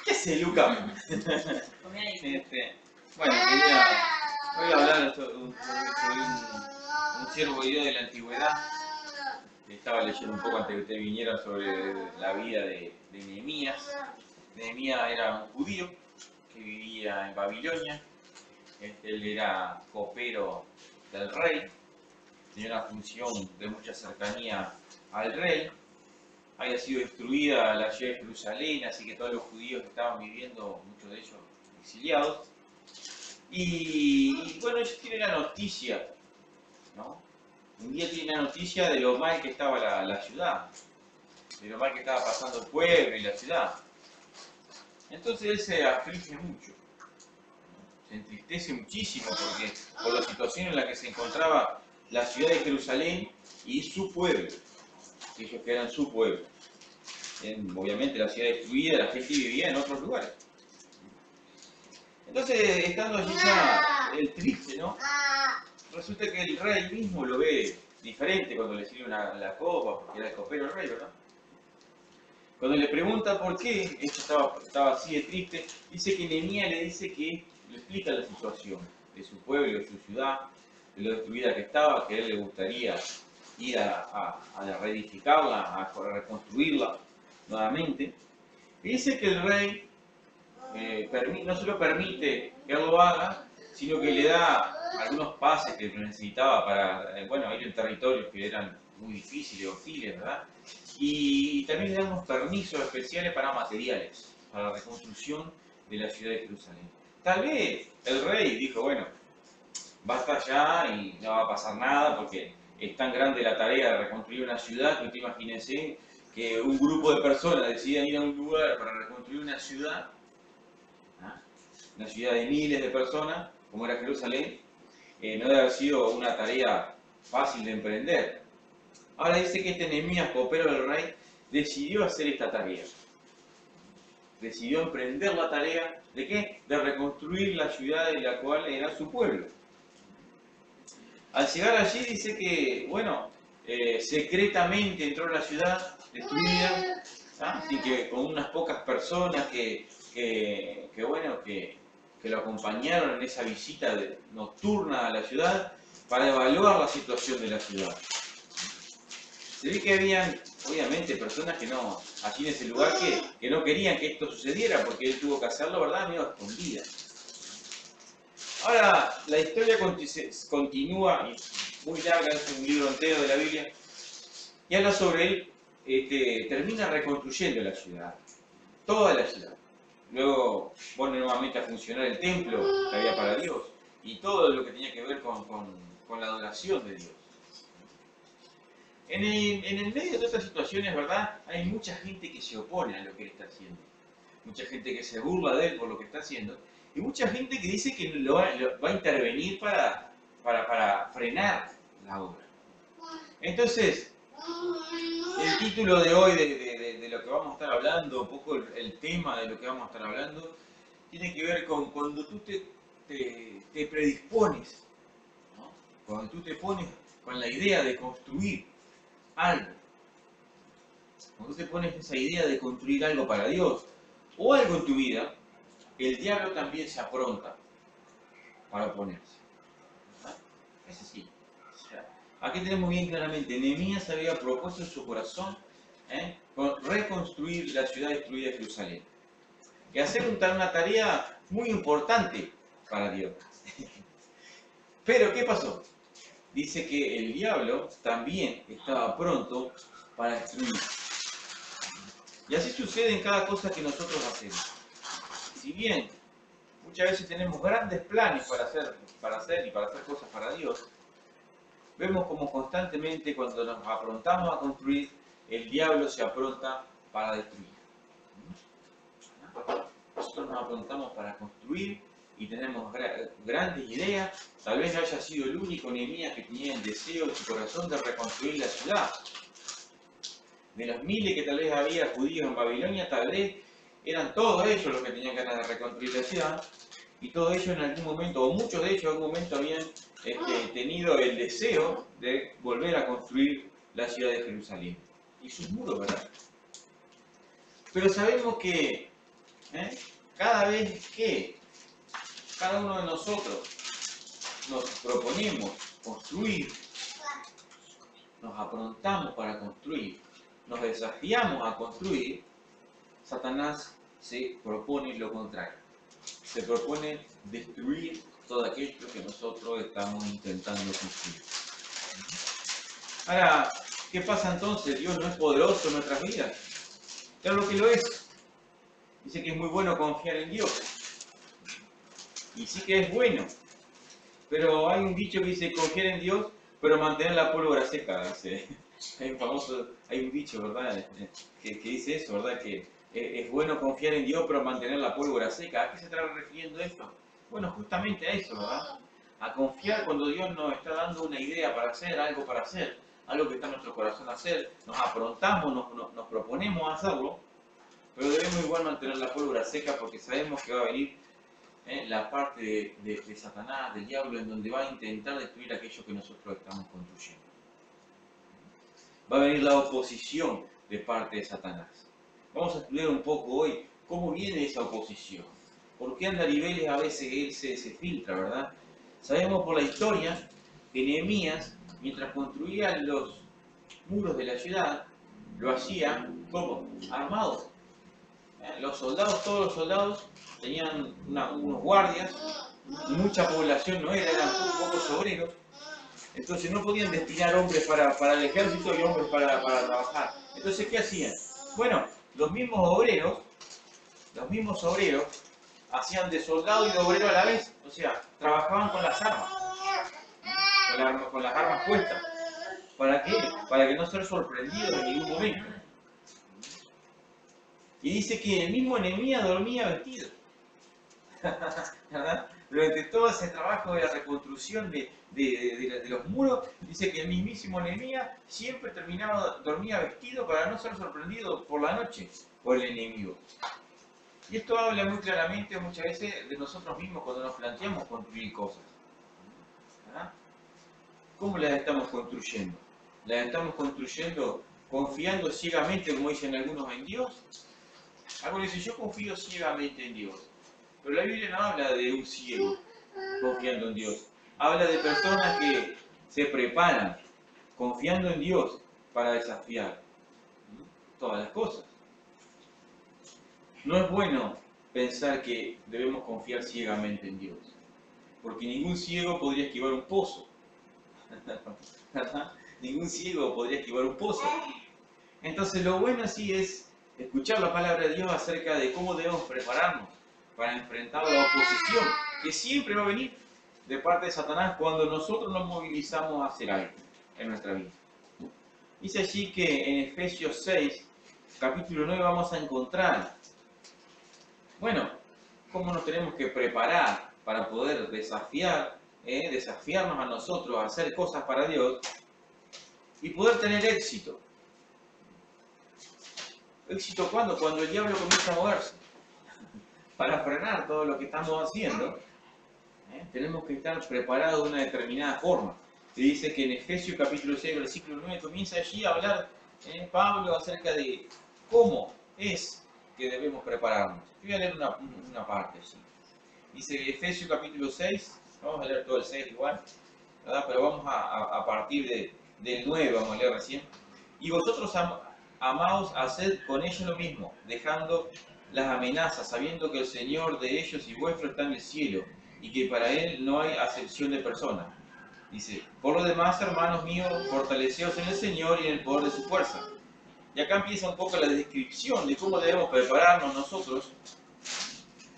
¿Qué hace, Luca? Bueno, voy a hablar sobre un ciervo de la antigüedad. Estaba leyendo un poco antes que usted viniera sobre la vida de Nehemías. Nehemías era un judío que vivía en Babilonia. Él era copero del rey, tenía una función de mucha cercanía al rey. Había sido destruida la ciudad de Jerusalén, así que todos los judíos que estaban viviendo, muchos de ellos exiliados. Y bueno, ellos tienen la noticia, ¿no? Un día tienen la noticia de lo mal que estaba la ciudad, de lo mal que estaba pasando el pueblo y la ciudad. Entonces él se aflige mucho, se entristece muchísimo por la situación en la que se encontraba la ciudad de Jerusalén y su pueblo, ellos que eran su pueblo. Obviamente la ciudad destruida, la gente vivía en otros lugares. Entonces, estando allí ya el triste, ¿no? Resulta que el rey mismo lo ve diferente cuando le sirve la copa, porque era el copero el rey, ¿verdad? Cuando le pregunta por qué esto estaba así de triste, dice que Nehemías le dice que le explica la situación de su pueblo, de su ciudad, de lo destruida que estaba, que a él le gustaría ir a reedificarla, a reconstruirla nuevamente. Y dice que el rey no solo permite que él lo haga, sino que le da algunos pases que necesitaba para ir en territorios que eran muy difíciles, hostiles, ¿verdad? Y también le da unos permisos especiales para materiales, para la reconstrucción de la ciudad de Jerusalén. Tal vez el rey dijo, bueno, basta ya y no va a pasar nada porque es tan grande la tarea de reconstruir una ciudad que usted imagínense que un grupo de personas decidan ir a un lugar para reconstruir una ciudad de miles de personas, como era Jerusalén, no debe haber sido una tarea fácil de emprender. Ahora dice que este Nehemías, copero del rey, decidió hacer esta tarea. Decidió emprender la tarea ¿de qué? De reconstruir la ciudad de la cual era su pueblo. Al llegar allí dice que, secretamente entró a la ciudad destruida, así que con unas pocas personas que lo acompañaron en esa visita nocturna a la ciudad para evaluar la situación de la ciudad. Se ve que habían, obviamente, personas allí en ese lugar que no querían que esto sucediera porque él tuvo que hacerlo, ¿verdad? Medio escondida. Ahora, la historia continúa, y muy larga, es un libro entero de la Biblia, y habla sobre él, termina reconstruyendo la ciudad, toda la ciudad. Luego pone nuevamente a funcionar el templo que había para Dios y todo lo que tenía que ver con la adoración de Dios. En el medio de estas situaciones, ¿verdad? Hay mucha gente que se opone a lo que él está haciendo. Mucha gente que se burla de él por lo que está haciendo. Y mucha gente que dice que lo va a intervenir para frenar la obra. Entonces, el título de hoy de lo que vamos a estar hablando, un poco el tema de lo que vamos a estar hablando, tiene que ver con cuando tú te predispones, ¿no? Cuando tú te pones con la idea de construir algo, cuando tú te pones esa idea de construir algo para Dios o algo en tu vida, el diablo también se apronta para oponerse. ¿Verdad? Es así. O sea, aquí tenemos bien claramente, Nehemías había propuesto en su corazón reconstruir la ciudad destruida de Jerusalén y hacer una tarea muy importante para Dios. Pero, ¿qué pasó? Dice que el diablo también estaba pronto para destruir. Y así sucede en cada cosa que nosotros hacemos. Si bien muchas veces tenemos grandes planes para hacer cosas para Dios, vemos como constantemente cuando nos aprontamos a construir, el diablo se apronta para destruir. Nosotros nos aprontamos para construir y tenemos grandes ideas. Tal vez no haya sido el único Nehemías que tenía el deseo en su corazón de reconstruir la ciudad. De los miles que tal vez había judíos en Babilonia, tal vez eran todos ellos los que tenían ganas de reconstruir la ciudad. Y todos ellos en algún momento, o muchos de ellos en algún momento habían tenido el deseo de volver a construir la ciudad de Jerusalén. Y sus muros, ¿verdad? Pero sabemos que Cada vez que cada uno de nosotros nos proponemos construir, nos aprontamos para construir, nos desafiamos a construir, Satanás se propone lo contrario. Se propone destruir todo aquello que nosotros estamos intentando construir. Ahora, ¿qué pasa entonces? ¿Dios no es poderoso en nuestras vidas? Claro que lo es. Dice que es muy bueno confiar en Dios. Y sí que es bueno. Pero hay un dicho que dice confiar en Dios, pero mantener la pólvora seca. Dice. Hay un dicho, ¿verdad? Que dice eso, ¿verdad? Que es bueno confiar en Dios, pero mantener la pólvora seca. ¿A qué se está refiriendo esto? Bueno, justamente a eso, ¿verdad? A confiar cuando Dios nos está dando una idea para hacer, algo que está en nuestro corazón hacer, nos aprontamos, nos proponemos hacerlo, pero debemos igual mantener la pólvora seca porque sabemos que va a venir la parte de Satanás, del diablo, en donde va a intentar destruir aquello que nosotros estamos construyendo. Va a venir la oposición de parte de Satanás. Vamos a estudiar un poco hoy cómo viene esa oposición. ¿Por qué anda a niveles a veces él se filtra, verdad? Sabemos por la historia que Nehemías, mientras construía los muros de la ciudad, lo hacía como armado. Los soldados, todos los soldados, tenían unos guardias, mucha población no era, eran pocos obreros, entonces no podían destinar hombres para el ejército y hombres para trabajar. Entonces, ¿qué hacían? Bueno, los mismos obreros hacían de soldado y de obrero a la vez, o sea, trabajaban con las armas, con las armas puestas. ¿Para qué? Para que no ser sorprendidos en ningún momento. Y dice que el mismo Nehemías dormía vestido. ¿Verdad? Durante todo ese trabajo de la reconstrucción de los muros, dice que el mismísimo Nehemías siempre dormía vestido para no ser sorprendido por la noche por el enemigo. Y esto habla muy claramente muchas veces de nosotros mismos cuando nos planteamos construir cosas. ¿Verdad? ¿Cómo las estamos construyendo? ¿Las estamos construyendo confiando ciegamente, como dicen algunos, en Dios? Algunos dicen, yo confío ciegamente en Dios. Pero la Biblia no habla de un ciego confiando en Dios. Habla de personas que se preparan confiando en Dios para desafiar todas las cosas. No es bueno pensar que debemos confiar ciegamente en Dios, porque ningún ciego podría esquivar un pozo. Ningún ciego podría esquivar un pozo. Entonces lo bueno sí es escuchar la palabra de Dios acerca de cómo debemos prepararnos para enfrentar la oposición que siempre va a venir de parte de Satanás cuando nosotros nos movilizamos a hacer algo en nuestra vida. Dice allí que en Efesios 6, capítulo 9, vamos a encontrar, bueno, cómo nos tenemos que preparar para poder desafiarnos a nosotros a hacer cosas para Dios y poder tener éxito. ¿Éxito cuándo? Cuando el diablo comienza a moverse. Para frenar todo lo que estamos haciendo, tenemos que estar preparados de una determinada forma. Se dice que en Efesios capítulo 6, versículo 9, comienza allí a hablar Pablo acerca de cómo es que debemos prepararnos. Yo voy a leer una parte allí. Dice Efesios capítulo 6, vamos a leer todo el 6 igual, ¿verdad? Pero vamos a partir del 9, vamos a leer recién. Y vosotros, amados, haced con ellos lo mismo, dejando las amenazas, sabiendo que el Señor de ellos y vuestro está en el cielo, y que para Él no hay acepción de personas. Dice, por lo demás, hermanos míos, fortaleceos en el Señor y en el poder de su fuerza. Y acá empieza un poco la descripción de cómo debemos prepararnos nosotros.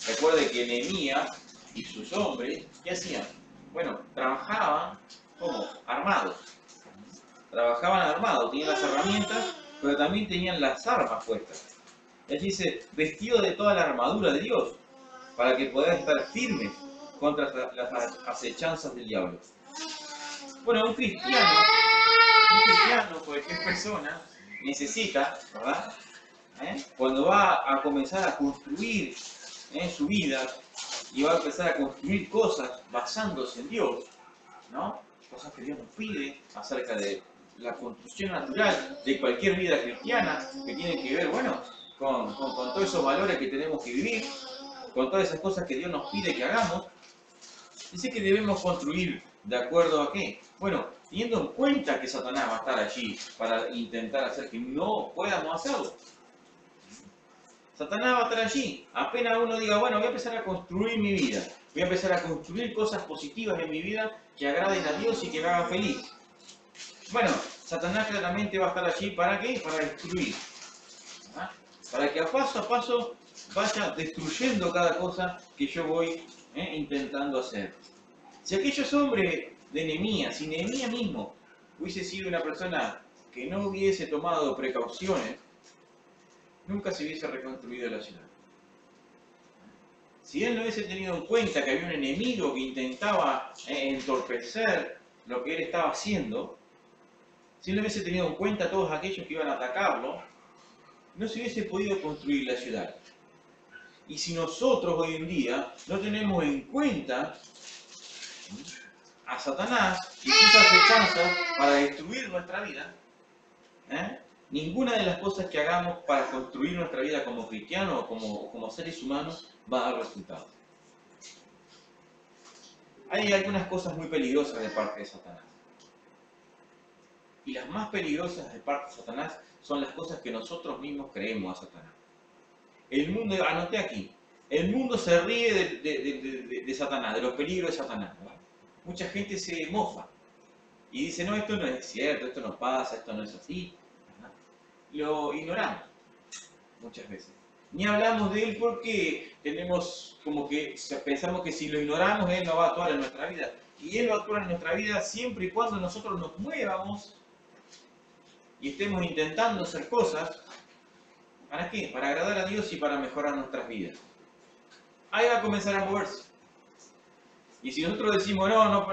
Recuerde que Nehemías y sus hombres, ¿qué hacían? Bueno, trabajaban como armados. Trabajaban armados, tenían las herramientas, pero también tenían las armas puestas. Y allí dice, vestido de toda la armadura de Dios, para que puedan estar firmes contra las acechanzas del diablo. Bueno, un cristiano, cualquier persona, necesita, ¿verdad? Cuando va a comenzar a construir su vida y va a empezar a construir cosas basándose en Dios, ¿no? Cosas que Dios nos pide acerca de la construcción natural de cualquier vida cristiana que tiene que ver, bueno, con todos esos valores que tenemos que vivir, con todas esas cosas que Dios nos pide que hagamos. Dice que debemos construir de acuerdo a qué. Bueno, teniendo en cuenta que Satanás va a estar allí para intentar hacer que no podamos hacerlo. Satanás va a estar allí. Apenas uno diga, bueno, voy a empezar a construir mi vida. Voy a empezar a construir cosas positivas en mi vida que agraden a Dios y que me hagan feliz. Bueno, Satanás claramente va a estar allí ¿para qué? Para destruir. ¿Ah? Para que a paso vaya destruyendo cada cosa que yo voy intentando hacer. Si aquellos hombres de Nehemías, si Nehemías mismo hubiese sido una persona que no hubiese tomado precauciones, nunca se hubiese reconstruido la ciudad. Si él no hubiese tenido en cuenta que había un enemigo que intentaba entorpecer lo que él estaba haciendo, si él no hubiese tenido en cuenta a todos aquellos que iban a atacarlo, no se hubiese podido construir la ciudad. Y si nosotros hoy en día no tenemos en cuenta a Satanás y sus acechanzas para destruir nuestra vida, ninguna de las cosas que hagamos para construir nuestra vida como cristianos o como seres humanos va a dar resultado. Hay algunas cosas muy peligrosas de parte de Satanás. Y las más peligrosas de parte de Satanás son las cosas que nosotros mismos creemos a Satanás. El mundo, anoté aquí, el mundo se ríe de Satanás, de los peligros de Satanás, ¿no? Mucha gente se mofa y dice, no, esto no es cierto, esto no pasa, esto no es así. Lo ignoramos muchas veces. Ni hablamos de él porque tenemos como que pensamos que si lo ignoramos, él no va a actuar en nuestra vida. Y él va a actuar en nuestra vida siempre y cuando nosotros nos muevamos y estemos intentando hacer cosas. ¿Para qué? Para agradar a Dios y para mejorar nuestras vidas. Ahí va a comenzar a moverse. Y si nosotros decimos, no,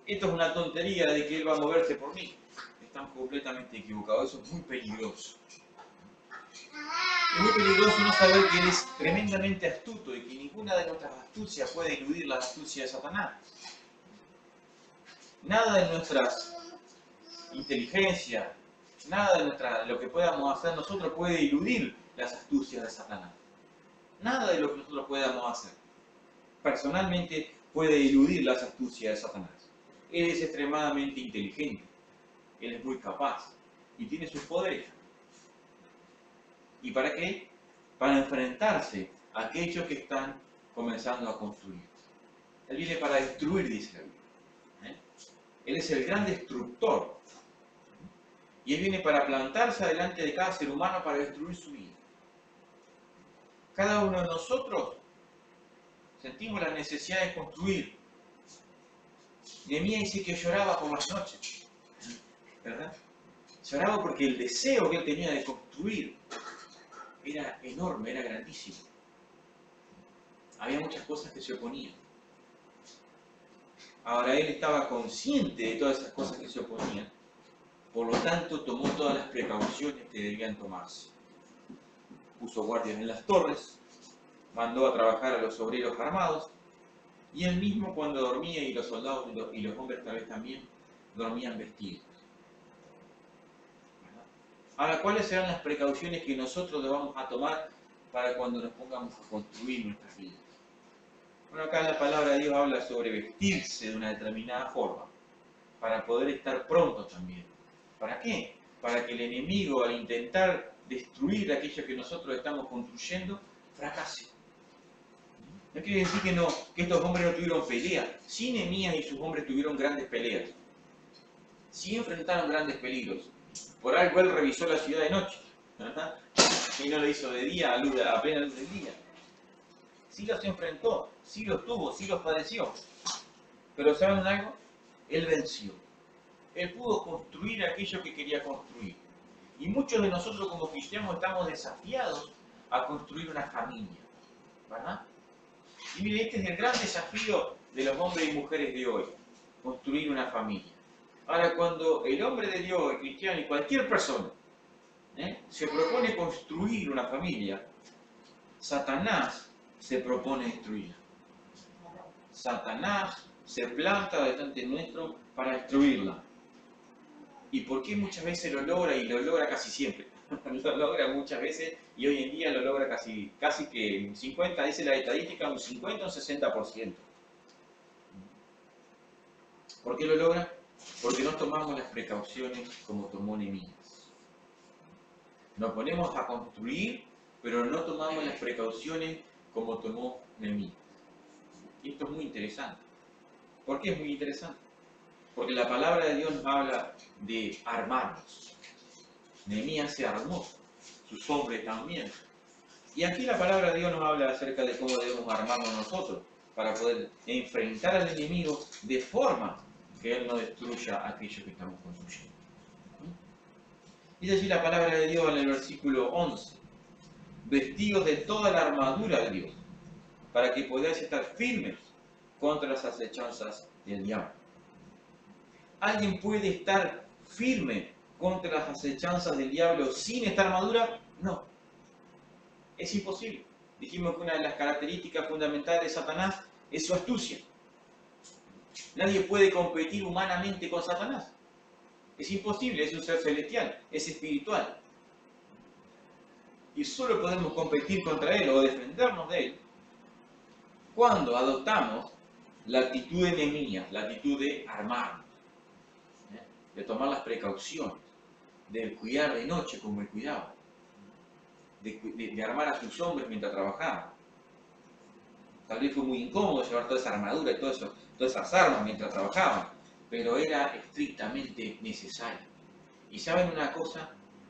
esto es una tontería de que Él va a moverse por mí, estamos completamente equivocados. Eso es muy peligroso. Es muy peligroso no saber que Él es tremendamente astuto y que ninguna de nuestras astucias puede eludir la astucia de Satanás. Nada de nuestras inteligencias, nada de lo que podamos hacer nosotros puede eludir las astucias de Satanás. Nada de lo que nosotros podamos hacer personalmente puede eludir las astucias de Satanás. Él es extremadamente inteligente, él es muy capaz y tiene sus poderes. ¿Y para qué? Para enfrentarse a aquellos que están comenzando a construir. Él viene para destruir, dice la Biblia. Él es el gran destructor. Y Él viene para plantarse delante de cada ser humano para destruir su vida. Cada uno de nosotros sentimos la necesidad de construir. Nehemías dice que lloraba por las noches, ¿verdad? Lloraba porque el deseo que él tenía de construir era enorme, era grandísimo. Había muchas cosas que se oponían. Ahora él estaba consciente de todas esas cosas que se oponían, por lo tanto tomó todas las precauciones que debían tomarse. Puso guardias en las torres, mandó a trabajar a los obreros armados, y él mismo cuando dormía, y los soldados y los hombres tal vez también, dormían vestidos. Ahora, ¿cuáles serán las precauciones que nosotros debamos a tomar para cuando nos pongamos a construir nuestras vidas? Bueno, acá la palabra de Dios habla sobre vestirse de una determinada forma, para poder estar prontos también. ¿Para qué? Para que el enemigo, al intentar destruir aquello que nosotros estamos construyendo, fracase. No quiere decir que estos hombres no tuvieron pelea. Sí, Nehemías y sus hombres tuvieron grandes peleas. Sí enfrentaron grandes peligros. Por algo él revisó la ciudad de noche. ¿Verdad? Y no lo hizo de día, a plena luz del día. Sí los enfrentó, sí los tuvo, sí los padeció. Pero ¿saben algo? Él venció. Él pudo construir aquello que quería construir. Y muchos de nosotros como cristianos estamos desafiados a construir una familia. ¿Verdad? Y mire, este es el gran desafío de los hombres y mujeres de hoy, construir una familia. Ahora, cuando el hombre de Dios, el cristiano y cualquier persona se propone construir una familia, Satanás se propone destruirla. Satanás se planta delante nuestro para destruirla. ¿Y por qué muchas veces lo logra y lo logra casi siempre? Lo logra muchas veces y hoy en día lo logra casi que un 50, dice la estadística, un 50 o un 60%. ¿Por qué lo logra? Porque no tomamos las precauciones como tomó Nehemías. Nos ponemos a construir, pero no tomamos las precauciones como tomó Nehemías. Y esto es muy interesante. ¿Por qué es muy interesante? Porque la palabra de Dios nos habla de armarnos. Nehemías se armó, sus hombres también. Y aquí la palabra de Dios nos habla acerca de cómo debemos armarnos nosotros para poder enfrentar al enemigo de forma que él no destruya aquello que estamos construyendo. Dice allí la palabra de Dios en el versículo 11: vestidos de toda la armadura de Dios, para que podáis estar firmes contra las acechanzas del diablo. ¿Alguien puede estar firme contra las acechanzas del diablo sin esta armadura? No. Es imposible. Dijimos que una de las características fundamentales de Satanás es su astucia. Nadie puede competir humanamente con Satanás. Es imposible, es un ser celestial, es espiritual. Y solo podemos competir contra él o defendernos de él cuando adoptamos la actitud de Nehemías, la actitud de armarnos, de tomar las precauciones, de cuidar de noche como él cuidaba, de armar a sus hombres mientras trabajaban. Tal vez fue muy incómodo llevar toda esa armadura y todas esas armas mientras trabajaban, pero era estrictamente necesario. Y saben una cosa,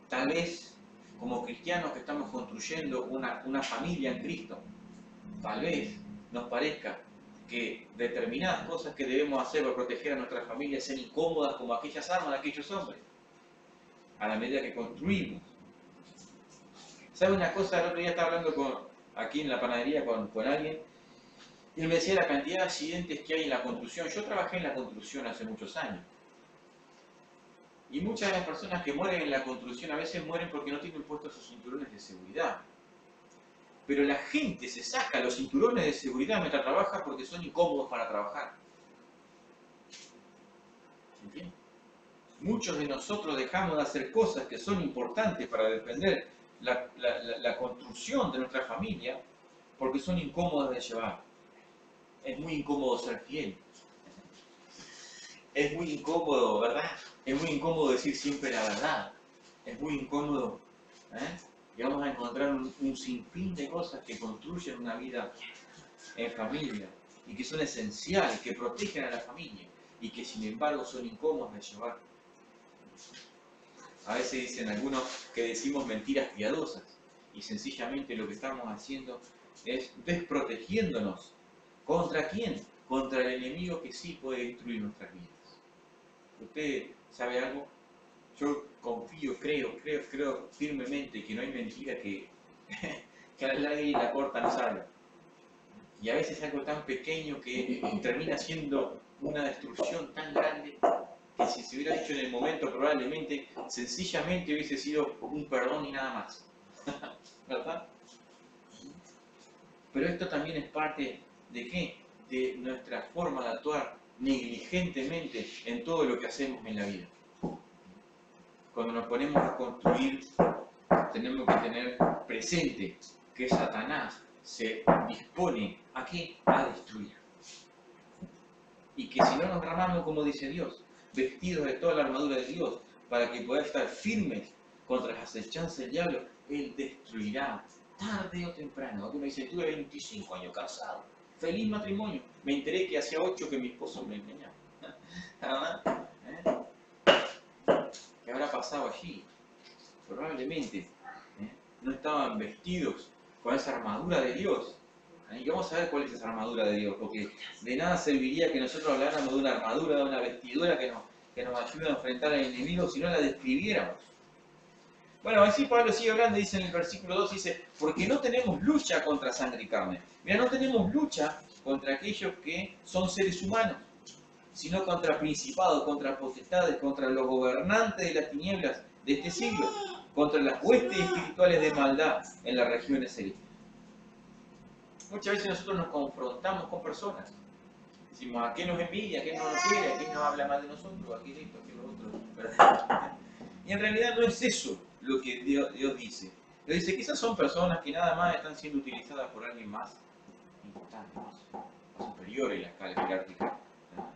tal vez como cristianos que estamos construyendo una familia en Cristo, tal vez nos parezca que determinadas cosas que debemos hacer para proteger a nuestra familia sean incómodas como aquellas armas de aquellos hombres, a la medida que construimos. ¿Sabe una cosa? El otro día estaba hablando aquí en la panadería con alguien, y él me decía la cantidad de accidentes que hay en la construcción. Yo trabajé en la construcción hace muchos años. Y muchas de las personas que mueren en la construcción a veces mueren porque no tienen puestos sus cinturones de seguridad. Pero la gente se saca los cinturones de seguridad mientras trabaja porque son incómodos para trabajar. ¿Entiendes? Muchos de nosotros dejamos de hacer cosas que son importantes para defender la construcción de nuestra familia porque son incómodas de llevar. Es muy incómodo ser fiel. Es muy incómodo, ¿verdad? Es muy incómodo decir siempre la verdad. Es muy incómodo. Y vamos a encontrar un sinfín de cosas que construyen una vida en familia y que son esenciales, que protegen a la familia y que sin embargo son incómodas de llevar. A veces dicen algunos que decimos mentiras piadosas y sencillamente lo que estamos haciendo es desprotegiéndonos. ¿Contra quién? Contra el enemigo que sí puede destruir nuestras vidas. ¿Usted sabe algo? Yo confío, creo firmemente que no hay mentira que a la larga y la corta no salga. Y a veces algo tan pequeño que termina siendo una destrucción tan grande que si se hubiera hecho en el momento probablemente sencillamente hubiese sido un perdón y nada más. ¿Verdad? Pero esto también es parte ¿de qué? De nuestra forma de actuar negligentemente en todo lo que hacemos en la vida. Cuando nos ponemos a construir, tenemos que tener presente que Satanás se dispone ¿a qué? A destruir. Y que si no nos armamos, como dice Dios, vestidos de toda la armadura de Dios, para que podáis estar firmes contra las acechanzas del diablo, Él destruirá tarde o temprano. Alguno dice, tuve 25 años casado, feliz matrimonio. Me enteré que hacía 8 que mi esposo me engañaba. ¿Qué habrá pasado allí? Probablemente no estaban vestidos con esa armadura de Dios. Y vamos a ver cuál es esa armadura de Dios, porque de nada serviría que nosotros habláramos de una armadura, de una vestidura que nos ayude a enfrentar al enemigo si no la describiéramos. Bueno, así Pablo sigue hablando, dice en el versículo 2, dice, porque no tenemos lucha contra sangre y carne. Mira, no tenemos lucha contra aquellos que son seres humanos, sino contra principados, contra potestades, contra los gobernantes de las tinieblas de este siglo, contra las huestes espirituales de maldad en las regiones celestes. Muchas veces nosotros nos confrontamos con personas. Decimos, ¿a qué nos envidia? ¿A qué no nos quiere? ¿A qué nos habla mal de nosotros? ¿A qué esto? ¿A qué lo otro? ¿Verdad? Y en realidad no es eso lo que Dios dice. Dios dice que esas son personas que nada más están siendo utilizadas por alguien más importante, más superior en la escala jerárquica, ¿no?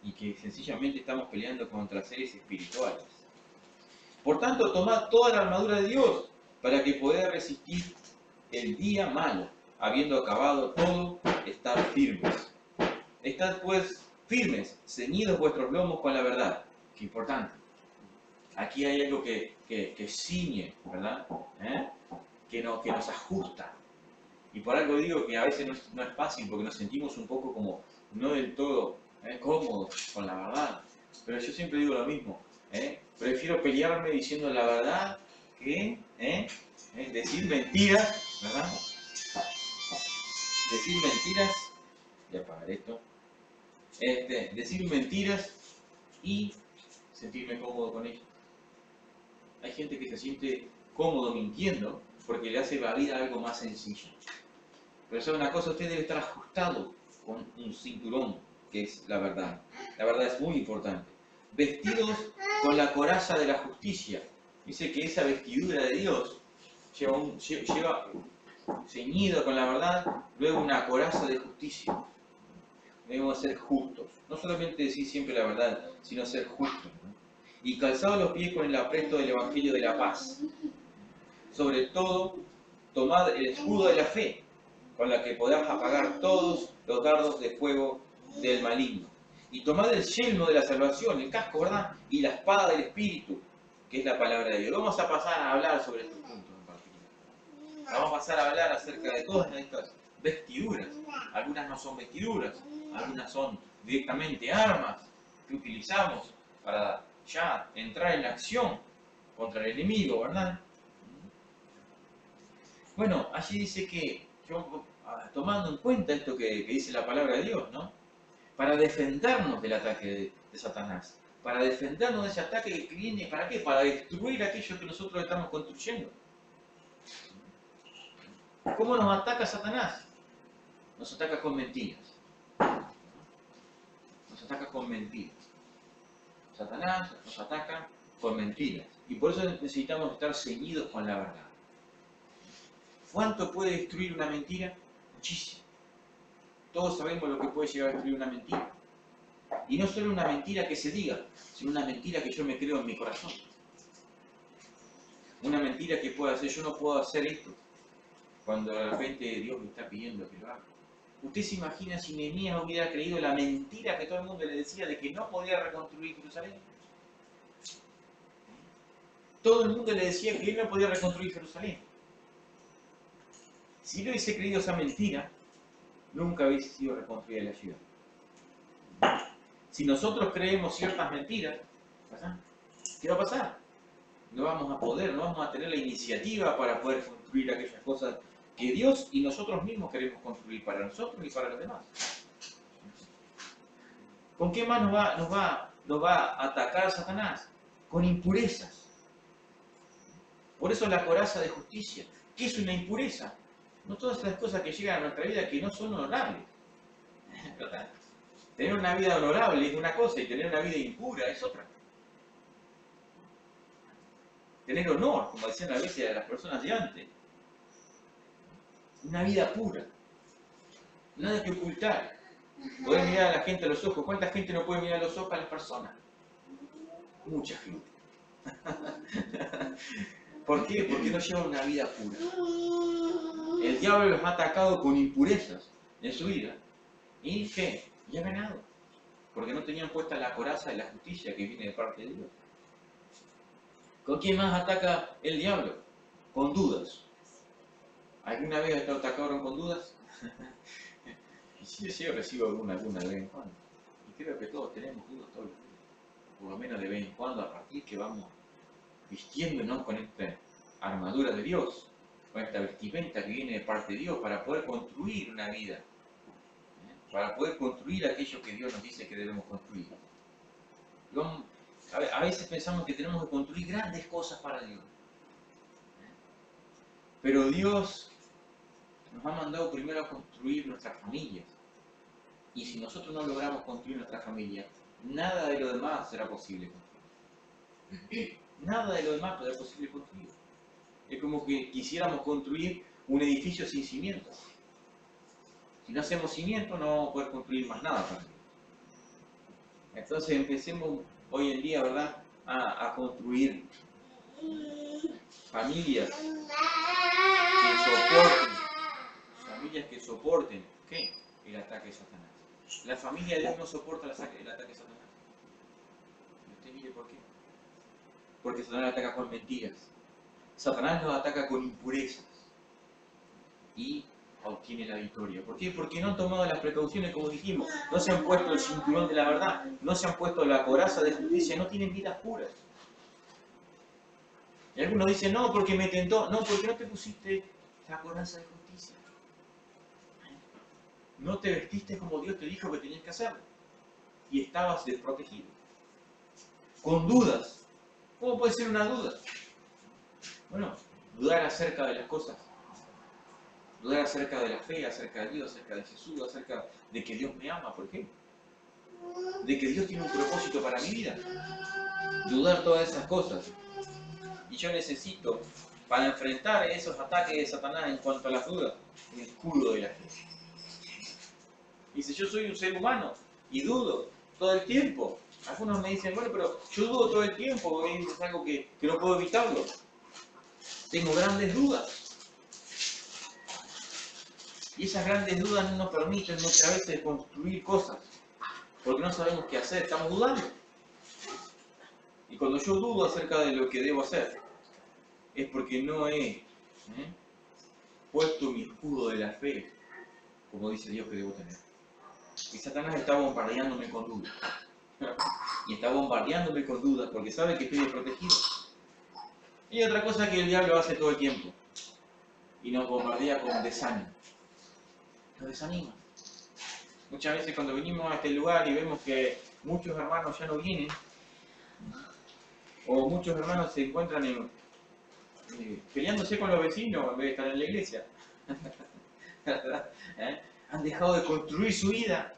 Y que sencillamente estamos peleando contra seres espirituales. Por tanto, tomad toda la armadura de Dios para que podáis resistir el día malo, habiendo acabado todo, estar firmes. Estad pues firmes, ceñidos vuestros lomos con la verdad. Qué importante. Aquí hay algo que ciñe, ¿verdad? Que nos ajusta. Y por algo digo que a veces no es fácil porque nos sentimos un poco como no del todo cómodos con la verdad. Pero yo siempre digo lo mismo. Prefiero pelearme diciendo la verdad que decir mentiras, ¿verdad? Decir mentiras, voy a apagar esto. Decir mentiras y sentirme cómodo con ello. Hay gente que se siente cómodo mintiendo porque le hace la vida algo más sencillo. Pero ¿sabe una cosa? Usted debe estar ajustado con un cinturón, que es la verdad. La verdad es muy importante. Vestidos con la coraza de la justicia. Dice que esa vestidura de Dios lleva ceñido con la verdad, luego una coraza de justicia. Debemos ser justos. No solamente decir siempre la verdad, sino ser justos, ¿no? Y calzados los pies con el apresto del Evangelio de la paz. Sobre todo, tomad el escudo de la fe, con la que podás apagar todos los dardos de fuego del maligno. Y tomad el yelmo de la salvación, el casco, ¿verdad? Y la espada del Espíritu, que es la palabra de Dios. Vamos a pasar a hablar sobre estos puntos en particular. Vamos a pasar a hablar acerca de todas estas vestiduras. Algunas no son vestiduras, algunas son directamente armas que utilizamos para ya entrar en la acción contra el enemigo, ¿verdad? Bueno, allí dice que, tomando en cuenta esto que dice la palabra de Dios, ¿no? Para defendernos del ataque de Satanás, para defendernos de ese ataque que viene, ¿para qué? Para destruir aquello que nosotros estamos construyendo. ¿Cómo nos ataca Satanás? Nos ataca con mentiras. Nos ataca con mentiras. Satanás nos ataca con mentiras. Y por eso necesitamos estar ceñidos con la verdad. ¿Cuánto puede destruir una mentira? Muchísimo. Todos sabemos lo que puede llegar a destruir una mentira. Y no solo una mentira que se diga, sino una mentira que yo me creo en mi corazón. Una mentira que pueda hacer, yo no puedo hacer esto, cuando de repente Dios me está pidiendo que lo haga. ¿Usted se imagina si Nehemías hubiera creído la mentira que todo el mundo le decía de que no podía reconstruir Jerusalén? Todo el mundo le decía que él no podía reconstruir Jerusalén. Si no hubiese creído esa mentira, nunca hubiese sido reconstruida la ciudad. Si nosotros creemos ciertas mentiras, ¿qué va a pasar? No vamos a poder, no vamos a tener la iniciativa para poder construir aquellas cosas que Dios y nosotros mismos queremos construir para nosotros y para los demás. ¿Con qué más nos va a atacar Satanás? Con impurezas. Por eso la coraza de justicia. ¿Qué es una impureza? No todas las cosas que llegan a nuestra vida que no son honorables. Tener una vida honorable es una cosa y tener una vida impura es otra. Tener honor, como decían a veces a las personas de antes. Una vida pura. Nada que ocultar. Poder mirar a la gente a los ojos. ¿Cuánta gente no puede mirar a los ojos a las personas? Mucha gente. ¿Por qué? Porque no llevan una vida pura. El diablo los ha atacado con impurezas en su vida. ¿Y qué? Y ha ganado. Porque no tenían puesta la coraza de la justicia que viene de parte de Dios. ¿Con quién más ataca el diablo? Con dudas. ¿Alguna vez te atacaron con dudas? Y sí, yo recibo alguna de vez en cuando. Y creo que todos tenemos dudas todos los días. Por lo menos de vez en cuando, a partir que vamos vistiéndonos con esta armadura de Dios, con esta vestimenta que viene de parte de Dios para poder construir una vida. Para poder construir aquello que Dios nos dice que debemos construir. A veces pensamos que tenemos que construir grandes cosas para Dios. Pero Dios nos ha mandado primero a construir nuestras familias. Y si nosotros no logramos construir nuestra familia, nada de lo demás será posible construir. nada de lo demás es posible construir. Es como que quisiéramos construir un edificio sin cimientos. Si no hacemos cimientos no vamos a poder construir más nada. Entonces empecemos hoy en día, ¿verdad?, a construir familias que soporten, ¿qué? El ataque de Satanás. La familia de Dios no soporta el ataque de Satanás. Y usted mire por qué. Porque Satanás ataca con mentiras. Satanás nos ataca con impurezas. Y obtiene la victoria. ¿Por qué? Porque no han tomado las precauciones, como dijimos. No se han puesto el cinturón de la verdad. No se han puesto la coraza de justicia. No tienen vidas puras. Y algunos dicen, no, porque me tentó. No, porque no te pusiste la coraza de justicia. No te vestiste como Dios te dijo que tenías que hacerlo. Y estabas desprotegido. Con dudas. ¿Cómo puede ser una duda? Bueno, dudar acerca de las cosas. Dudar acerca de la fe, acerca de Dios, acerca de Jesús, acerca de que Dios me ama. ¿Por qué? De que Dios tiene un propósito para mi vida. Dudar todas esas cosas. Y yo necesito, para enfrentar esos ataques de Satanás en cuanto a las dudas, un escudo de la fe. Y si yo soy un ser humano y dudo todo el tiempo, algunos me dicen, bueno, pero yo dudo todo el tiempo, es algo que no puedo evitarlo. Tengo grandes dudas. Y esas grandes dudas no nos permiten muchas veces construir cosas, porque no sabemos qué hacer, estamos dudando. Y cuando yo dudo acerca de lo que debo hacer, es porque no he puesto mi escudo de la fe, como dice Dios que debo tener. Y Satanás está bombardeándome con dudas. Y está bombardeándome con dudas porque sabe que estoy desprotegido. Y otra cosa que el diablo hace todo el tiempo. Y nos bombardea con desánimo. Nos desanima. Muchas veces cuando venimos a este lugar y vemos que muchos hermanos ya no vienen, o muchos hermanos se encuentran peleándose con los vecinos en vez de estar en la iglesia. Han dejado de construir su vida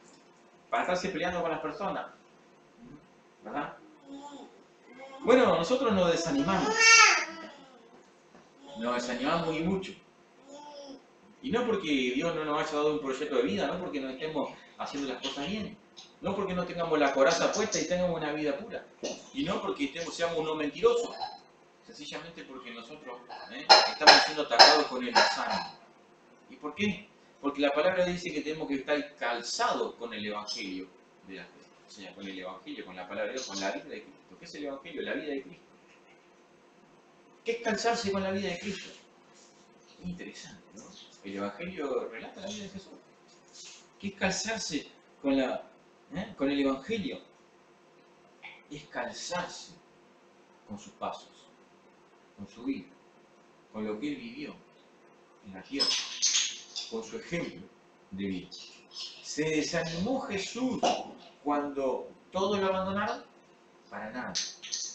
para estarse peleando con las personas. ¿Verdad? Bueno, nosotros nos desanimamos. Nos desanimamos y mucho. Y no porque Dios no nos haya dado un proyecto de vida, no porque no estemos haciendo las cosas bien, no porque no tengamos la coraza puesta y tengamos una vida pura, y no porque seamos unos mentirosos, sencillamente porque nosotros estamos siendo atacados con el desánimo. ¿Y por qué? Porque la palabra dice que tenemos que estar calzados con el Evangelio de la fe, o sea, con el Evangelio, con la palabra de Dios, con la vida de Cristo. ¿Qué es el Evangelio? La vida de Cristo. ¿Qué es calzarse con la vida de Cristo? Interesante, ¿no? El Evangelio relata la vida de Jesús. ¿Qué es calzarse con el Evangelio? Es calzarse con sus pasos, con su vida, con lo que Él vivió en la tierra, con su ejemplo de vida. ¿Se desanimó Jesús cuando todos lo abandonaron? Para nada.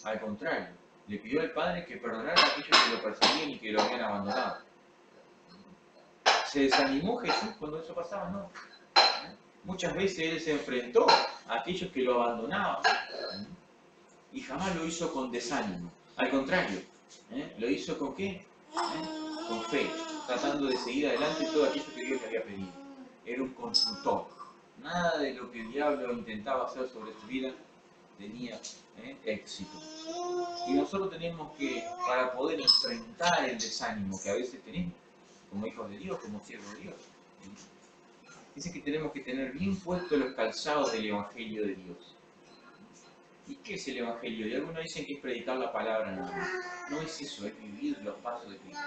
Al contrario, le pidió al Padre que perdonara a aquellos que lo perseguían y que lo habían abandonado. ¿Se desanimó Jesús cuando eso pasaba? No. Muchas veces Él se enfrentó a aquellos que lo abandonaban y jamás lo hizo con desánimo. Al contrario, lo hizo ¿con qué? Con fe, tratando de seguir adelante todo aquello que Dios le había pedido. Era un constructor. Nada de lo que el diablo intentaba hacer sobre su vida tenía éxito. Y nosotros tenemos que, para poder enfrentar el desánimo que a veces tenemos, como hijos de Dios, como siervos de Dios, dice que tenemos que tener bien puestos los calzados del Evangelio de Dios. ¿Y qué es el Evangelio? Y algunos dicen que es predicar la palabra nada más. No es eso, es vivir los pasos de Cristo.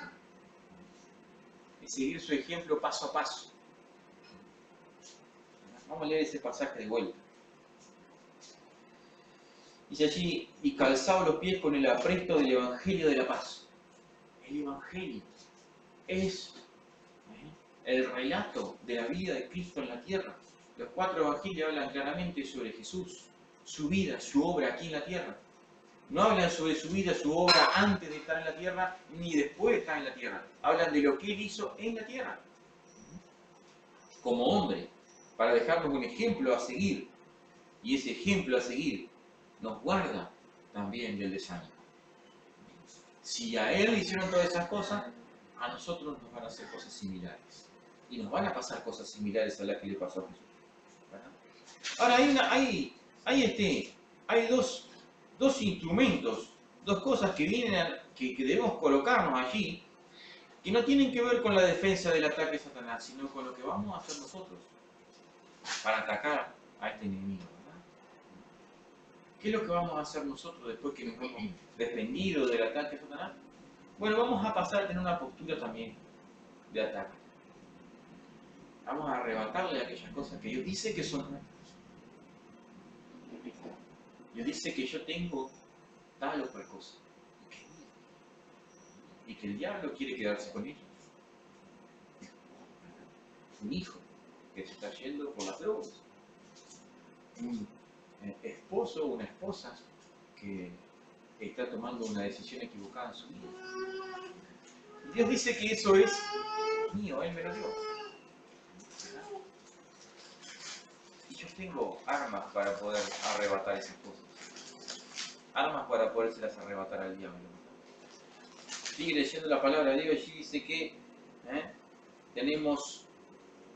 Es seguir su ejemplo paso a paso. Vamos a leer ese pasaje de vuelta. Dice allí, y calzados los pies con el apresto del Evangelio de la paz. El Evangelio es el relato de la vida de Cristo en la tierra. Los 4 evangelios hablan claramente sobre Jesús, su vida, su obra aquí en la tierra. No hablan sobre su vida, su obra antes de estar en la tierra, ni después de estar en la tierra. Hablan de lo que Él hizo en la tierra, como hombre, para dejarnos un ejemplo a seguir. Y ese ejemplo a seguir nos guarda también del desánimo. Si a él le hicieron todas esas cosas, a nosotros nos van a hacer cosas similares. Y nos van a pasar cosas similares a las que le pasó a Jesús. ¿Verdad? Ahora, hay dos instrumentos, dos cosas que que debemos colocarnos allí, que no tienen que ver con la defensa del ataque de Satanás, sino con lo que vamos a hacer nosotros para atacar a este enemigo. ¿Verdad? ¿Qué es lo que vamos a hacer nosotros después que nos hemos defendido del ataque de Satanás? Bueno, vamos a pasar a tener una postura también de ataque. Vamos a arrebatarle aquellas cosas que Dios dice que son nuestras. Dios dice que yo tengo tal o cual cosa. Y que el diablo quiere quedarse con ellos. Un hijo que se está yendo por las drogas. Un esposo o una esposa que está tomando una decisión equivocada en su vida. Y Dios dice que eso es mío, Él me lo dio. Y yo tengo armas para poder arrebatar esas cosas. Armas para podérselas arrebatar al diablo. Sigue leyendo la palabra de Dios, allí dice que tenemos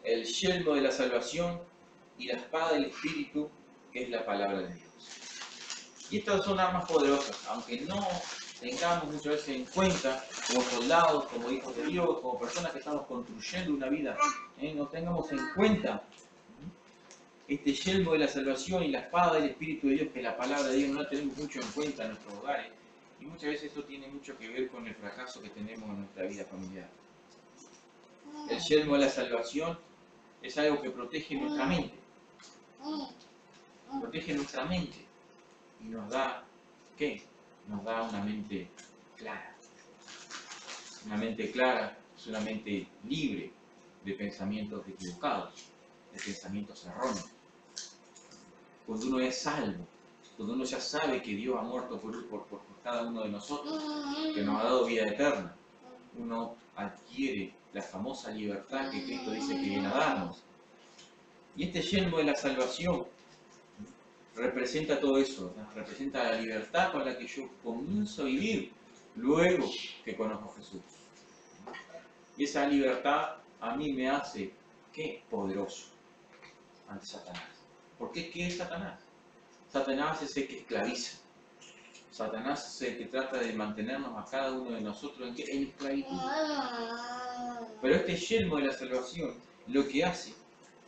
el yelmo de la salvación y la espada del Espíritu, que es la palabra de Dios. Y estas son armas poderosas, aunque no tengamos muchas veces en cuenta, como soldados, como hijos de Dios, como personas que estamos construyendo una vida, no tengamos en cuenta este yelmo de la salvación y la espada del Espíritu de Dios, que la palabra de Dios no la tenemos mucho en cuenta en nuestros hogares, y muchas veces esto tiene mucho que ver con el fracaso que tenemos en nuestra vida familiar. El yelmo de la salvación es algo que protege nuestra mente. Protege nuestra mente y nos da, ¿qué? Nos da una mente clara. Una mente clara es una mente libre de pensamientos equivocados, de pensamientos erróneos. Cuando uno es salvo, cuando uno ya sabe que Dios ha muerto por cada uno de nosotros, que nos ha dado vida eterna, uno adquiere la famosa libertad que Cristo dice que viene a darnos. Y este yelmo de la salvación representa todo eso, ¿no? Representa la libertad con la que yo comienzo a vivir luego que conozco a Jesús. Y esa libertad a mí me hace, ¿qué? Poderoso ante Satanás. ¿Por qué? ¿Qué es Satanás? Satanás es el que esclaviza. Satanás es el que trata de mantenernos a cada uno de nosotros en esclavitud. Pero este yelmo de la salvación lo que hace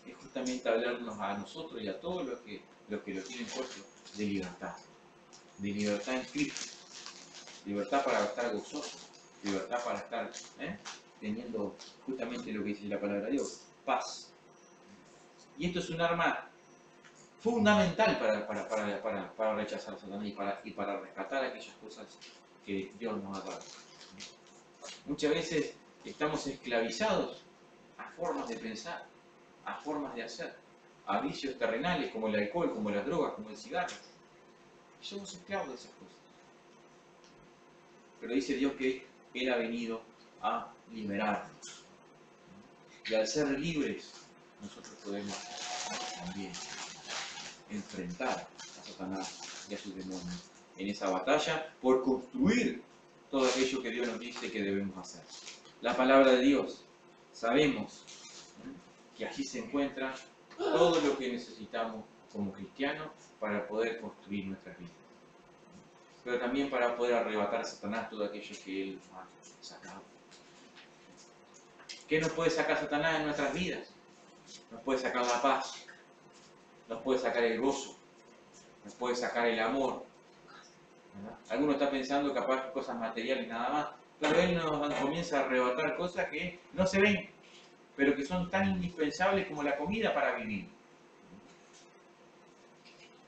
es justamente hablarnos a nosotros y a todos los que lo tienen puesto de libertad en Cristo, libertad para estar gozosos, libertad para estar teniendo justamente lo que dice la palabra de Dios, paz. Y esto es un arma fundamental para rechazar a Satanás y para rescatar aquellas cosas que Dios nos ha dado. Muchas veces estamos esclavizados a formas de pensar, a formas de hacer, a vicios terrenales como el alcohol, como las drogas, como el cigarro. Y somos esclavos de esas cosas. Pero dice Dios que Él ha venido a liberarnos. Y al ser libres, nosotros podemos también enfrentar a Satanás y a sus demonios en esa batalla por construir todo aquello que Dios nos dice que debemos hacer. La palabra de Dios, sabemos que allí se encuentra todo lo que necesitamos como cristianos para poder construir nuestras vidas. Pero también para poder arrebatar a Satanás todo aquello que Él nos ha sacado. ¿Qué nos puede sacar Satanás en nuestras vidas? Nos puede sacar la paz, nos puede sacar el gozo, nos puede sacar el amor. ¿Verdad? Alguno está pensando capaz que cosas materiales nada más, pero Él nos comienza a arrebatar cosas que no se ven, pero que son tan indispensables como la comida para vivir.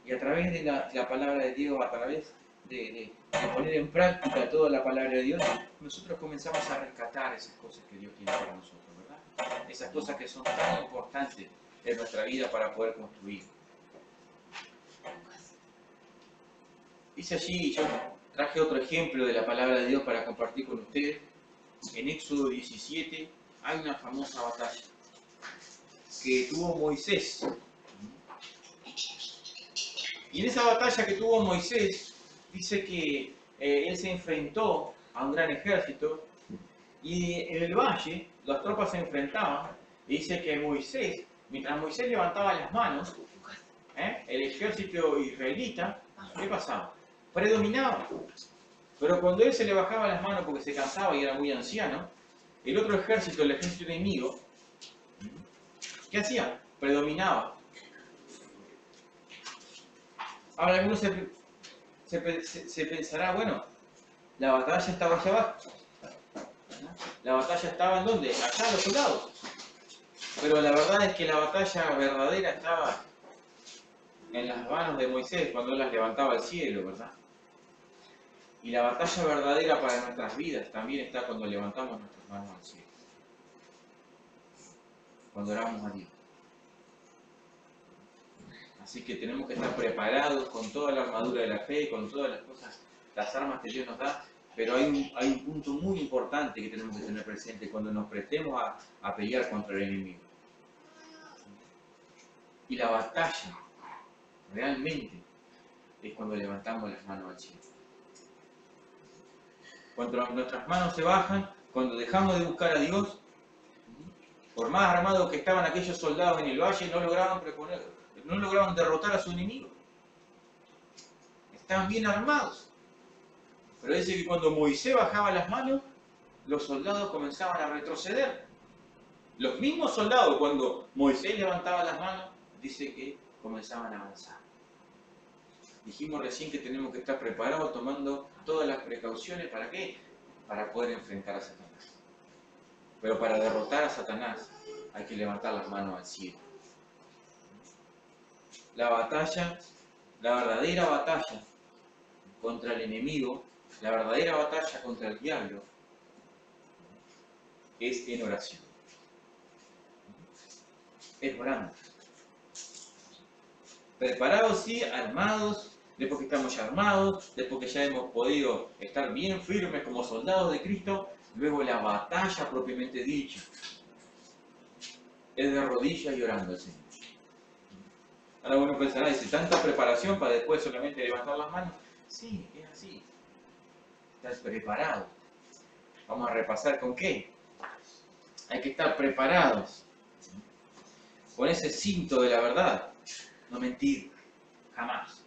Y a través de la palabra de Dios, a través de poner en práctica toda la palabra de Dios, nosotros comenzamos a rescatar esas cosas que Dios tiene para nosotros, ¿verdad? Esas cosas que son tan importantes en nuestra vida para poder construir. Dice allí, yo traje otro ejemplo de la palabra de Dios para compartir con ustedes. En Éxodo 17 hay una famosa batalla que tuvo Moisés. Y en esa batalla que tuvo Moisés, dice que él se enfrentó a un gran ejército, y en el valle las tropas se enfrentaban, y dice que Moisés, mientras Moisés levantaba las manos, el ejército israelita, ¿qué pasaba? Predominaba. Pero cuando él se le bajaba las manos porque se cansaba y era muy anciano, el otro ejército, el ejército enemigo, ¿qué hacía? Predominaba. Ahora algunos se pensará, bueno, la batalla estaba allá abajo. La batalla estaba ¿en dónde? Allá a los soldados. Pero la verdad es que la batalla verdadera estaba en las manos de Moisés cuando él las levantaba al cielo, ¿verdad? Y la batalla verdadera para nuestras vidas también está cuando levantamos nuestras manos al cielo. Cuando oramos a Dios. Así que tenemos que estar preparados con toda la armadura de la fe, con todas las cosas, las armas que Dios nos da. Pero hay un punto muy importante que tenemos que tener presente cuando nos prestemos a pelear contra el enemigo. Y la batalla, realmente, es cuando levantamos las manos al cielo. Cuando nuestras manos se bajan, cuando dejamos de buscar a Dios, por más armados que estaban aquellos soldados en el valle, no lograban derrotar a su enemigo. Estaban bien armados. Pero dice que cuando Moisés bajaba las manos, los soldados comenzaban a retroceder. Los mismos soldados, cuando Moisés levantaba las manos, dice que comenzaban a avanzar. Dijimos recién que tenemos que estar preparados tomando todas las precauciones. ¿Para qué? Para poder enfrentar a Satanás. Pero para derrotar a Satanás hay que levantar las manos al cielo. La batalla, la verdadera batalla contra el enemigo, la verdadera batalla contra el diablo, es en oración. Es orando. Preparados, sí, armados, después que estamos ya armados, después que ya hemos podido estar bien firmes como soldados de Cristo, luego la batalla propiamente dicha es de rodillas y orando al Señor. Ahora uno pensará, dice, ¿tanta preparación para después solamente levantar las manos? Sí, es así. Estás preparado. Vamos a repasar con qué. Hay que estar preparados. Con ese cinto de la verdad. No mentir, jamás.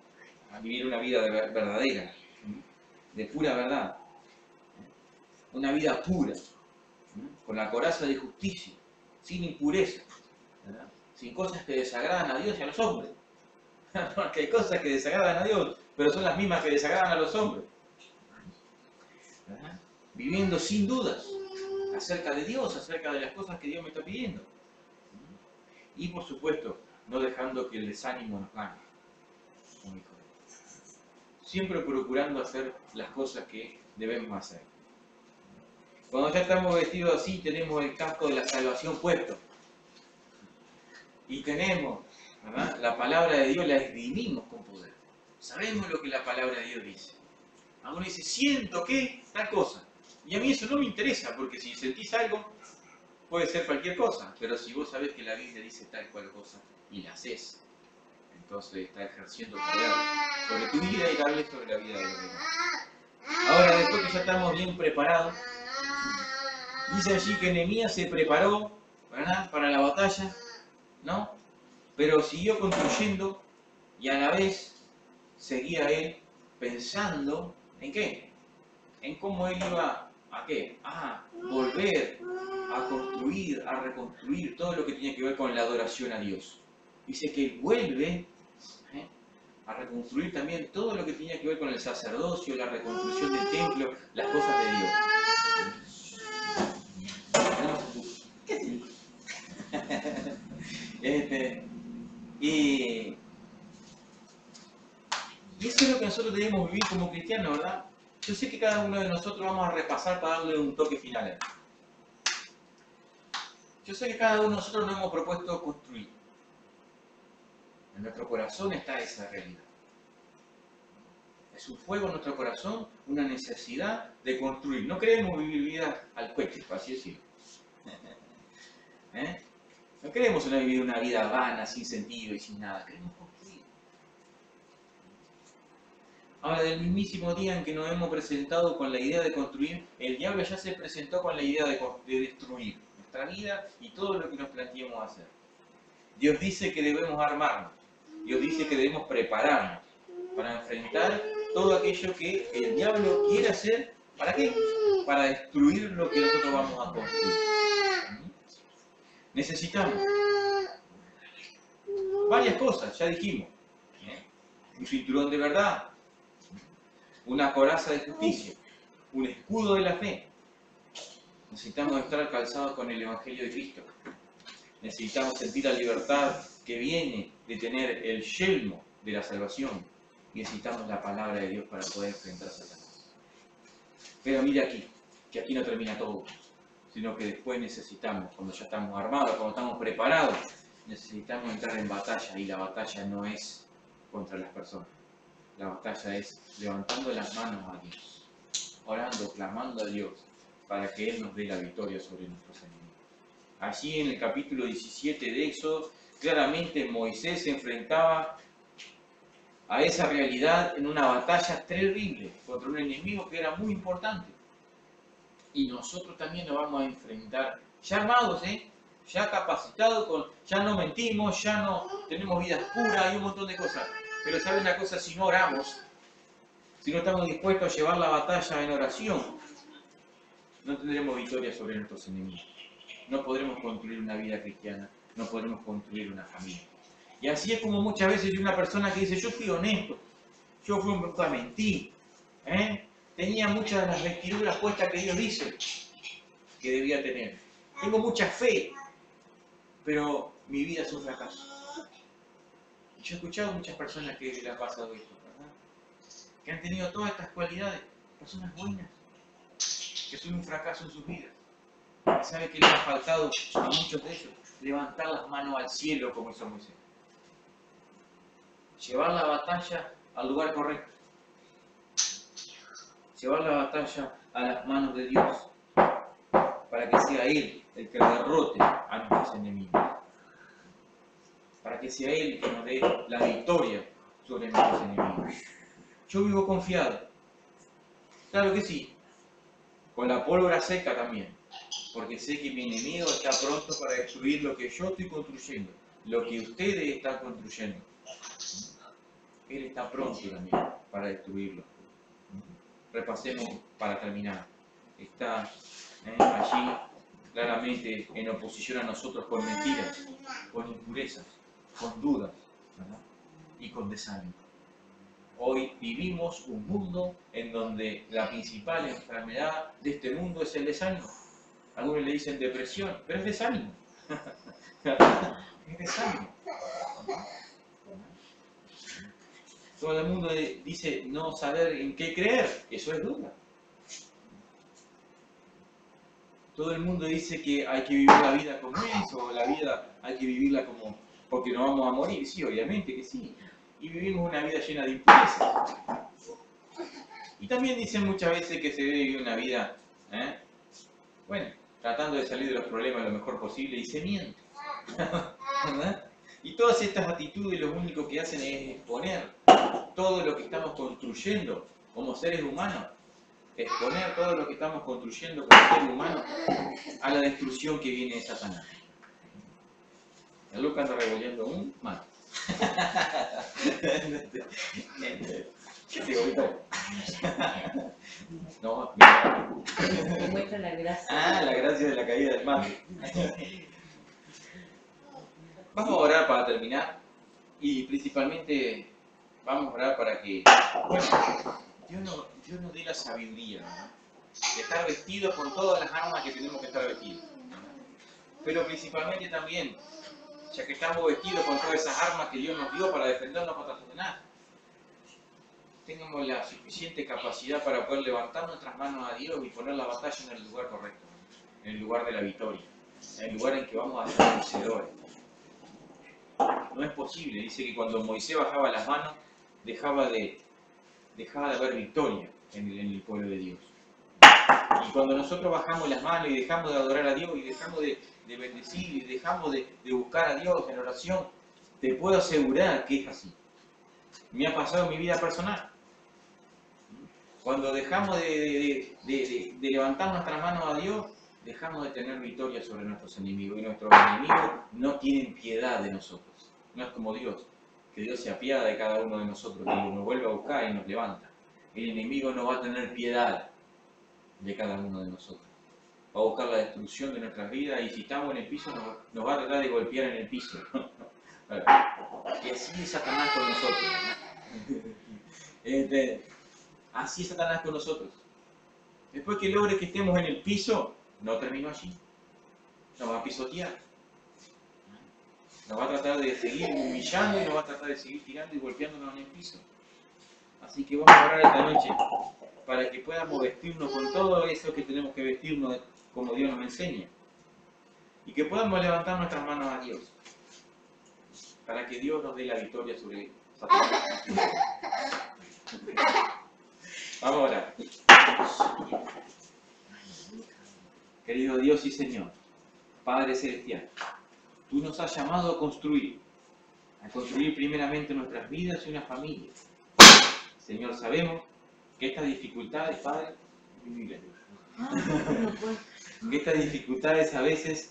A vivir una vida verdadera, de pura verdad. Una vida pura, con la coraza de justicia, sin impureza, ¿verdad? Sin cosas que desagradan a Dios y a los hombres. Porque hay cosas que desagradan a Dios, pero son las mismas que desagradan a los hombres. ¿Verdad? Viviendo sin dudas acerca de Dios, acerca de las cosas que Dios me está pidiendo. Y por supuesto, no dejando que el desánimo nos gane. Siempre procurando hacer las cosas que debemos hacer. Cuando ya estamos vestidos así, tenemos el casco de la salvación puesto. Y tenemos, ¿verdad?, la palabra de Dios, la esgrimimos con poder. Sabemos lo que la palabra de Dios dice. Uno dice, siento que tal cosa. Y a mí eso no me interesa, porque si sentís algo, puede ser cualquier cosa. Pero si vos sabés que la Biblia dice tal cual cosa y la hacés, entonces está ejerciendo poder sobre tu vida y tal vez sobre la vida de los demás. Ahora, después que ya estamos bien preparados, dice allí que Nehemías se preparó, ¿verdad?, para la batalla, ¿no? Pero siguió construyendo y a la vez seguía él pensando ¿en qué? En cómo él iba a ¿qué? A volver a construir, a reconstruir todo lo que tenía que ver con la adoración a Dios. Dice que él vuelve a reconstruir también todo lo que tenía que ver con el sacerdocio, la reconstrucción del templo, las cosas de Dios. Y eso es lo que nosotros debemos vivir como cristianos, ¿verdad? Yo sé que cada uno de nosotros vamos a repasar para darle un toque final. Yo sé que cada uno de nosotros nos hemos propuesto construir. En nuestro corazón está esa realidad. Es un fuego en nuestro corazón, una necesidad de construir. No queremos vivir vida al cohete, por así decirlo. No queremos vivir una vida vana, sin sentido y sin nada. Queremos construir. Habla del mismísimo día en que nos hemos presentado con la idea de construir. El diablo ya se presentó con la idea de destruir nuestra vida y todo lo que nos planteemos hacer. Dios dice que debemos armarnos. Dios dice que debemos prepararnos para enfrentar todo aquello que el diablo quiere hacer. ¿Para qué? Para destruir lo que nosotros vamos a construir. Necesitamos varias cosas, ya dijimos. Un cinturón de verdad, una coraza de justicia, un escudo de la fe. Necesitamos estar calzados con el Evangelio de Cristo. Necesitamos sentir la libertad que viene de tener el yelmo de la salvación. Y necesitamos la palabra de Dios para poder enfrentar a Satanás. Pero mira aquí, que aquí no termina todo, sino que después necesitamos, cuando ya estamos armados, cuando estamos preparados, necesitamos entrar en batalla. Y la batalla no es contra las personas. La batalla es levantando las manos a Dios, orando, clamando a Dios, para que Él nos dé la victoria sobre nuestros enemigos. Allí en el capítulo 17 de Éxodo, claramente Moisés se enfrentaba a esa realidad en una batalla terrible contra un enemigo que era muy importante. Y nosotros también nos vamos a enfrentar, ya armados, ya capacitados, ya no mentimos, ya no tenemos vidas puras y un montón de cosas. Pero ¿saben una cosa? Si no oramos, si no estamos dispuestos a llevar la batalla en oración, no tendremos victoria sobre nuestros enemigos. No podremos construir una vida cristiana, no podremos construir una familia. Y así es como muchas veces hay una persona que dice, yo fui honesto, yo fui un a mentir, tenía muchas de las vestiduras puestas que Dios dice que debía tener. Tengo mucha fe, pero mi vida es un fracaso. Yo he escuchado a muchas personas que les ha pasado esto, ¿verdad? Que han tenido todas estas cualidades, personas buenas, que son un fracaso en sus vidas. ¿Sabe qué les ha faltado a muchos de ellos? Levantar las manos al cielo como hizo Moisés. Llevar la batalla al lugar correcto. Llevar la batalla a las manos de Dios. Para que sea Él el que derrote a nuestros enemigos. Para que sea Él el que nos dé la victoria sobre nuestros enemigos. Yo vivo confiado. Claro que sí. Con la pólvora seca también. Porque sé que mi enemigo está pronto para destruir lo que yo estoy construyendo. Lo que ustedes están construyendo. Él está pronto también para destruirlo. Repasemos para terminar. Está allí claramente en oposición a nosotros con mentiras, con impurezas, con dudas, ¿verdad? Y con desánimo. Hoy vivimos un mundo en donde la principal enfermedad de este mundo es el desánimo. Algunos le dicen depresión, pero es desánimo. Es desánimo. Todo el mundo dice no saber en qué creer, eso es duda. Todo el mundo dice que hay que vivir la vida como es, o la vida hay que vivirla como porque nos vamos a morir. Sí, obviamente que sí. Y vivimos una vida llena de impurezas. Y también dicen muchas veces que se debe vivir una vida, bueno, tratando de salir de los problemas lo mejor posible y se miente. ¿Verdad? Y todas estas actitudes lo único que hacen es exponer todo lo que estamos construyendo como seres humanos, exponer todo lo que estamos construyendo como seres humanos a la destrucción que viene de Satanás. El Lucas anda revolviendo un mal. No, Me muestra la gracia. Ah, la gracia de la caída del mal. Vamos a orar para terminar y principalmente vamos a orar para que Dios nos dé la sabiduría, ¿no? De estar vestidos con todas las armas que tenemos que estar vestidos. Pero principalmente también, ya que estamos vestidos con todas esas armas que Dios nos dio para defendernos contra Satanás, tengamos la suficiente capacidad para poder levantar nuestras manos a Dios y poner la batalla en el lugar correcto, en el lugar de la victoria, en el lugar en que vamos a ser vencedores. No es posible, dice que cuando Moisés bajaba las manos, dejaba de haber victoria en el pueblo de Dios. Y cuando nosotros bajamos las manos y dejamos de adorar a Dios y dejamos de bendecir y dejamos de buscar a Dios en oración, te puedo asegurar que es así. Me ha pasado en mi vida personal. Cuando dejamos de levantar nuestras manos a Dios, dejamos de tener victoria sobre nuestros enemigos. Y nuestros enemigos no tienen piedad de nosotros. No es como Dios, que Dios se apiada de cada uno de nosotros, que nos vuelve a buscar y nos levanta. El enemigo no va a tener piedad de cada uno de nosotros. Va a buscar la destrucción de nuestras vidas y si estamos en el piso nos va a tratar de golpear en el piso. Y así es Satanás con nosotros. Así es Satanás con nosotros. Después que logre que estemos en el piso, no terminó allí. Nos va a pisotear. Nos va a tratar de seguir humillando y nos va a tratar de seguir tirando y golpeándonos en el piso. Así que vamos a orar esta noche para que podamos vestirnos con todo eso que tenemos que vestirnos como Dios nos enseña. Y que podamos levantar nuestras manos a Dios. Para que Dios nos dé la victoria sobre Satanás. Vamos a orar. Querido Dios y Señor, Padre Celestial, Tú nos has llamado a construir primeramente nuestras vidas y una familia. Señor, sabemos que estas dificultades, Padre, que estas dificultades a veces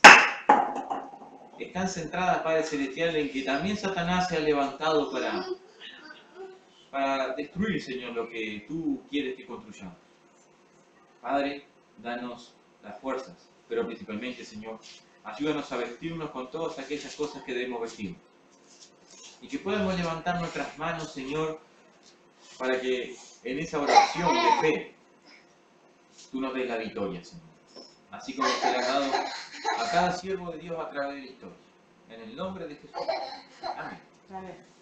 están centradas, Padre Celestial, en que también Satanás se ha levantado para destruir, Señor, lo que Tú quieres que construyamos. Padre, danos las fuerzas, pero principalmente, Señor, ayúdanos a vestirnos con todas aquellas cosas que debemos vestir. Y que podamos levantar nuestras manos, Señor, para que en esa oración de fe Tú nos des la victoria, Señor. Así como se le ha dado a cada siervo de Dios a través de la historia. En el nombre de Jesús. Amén. A ver.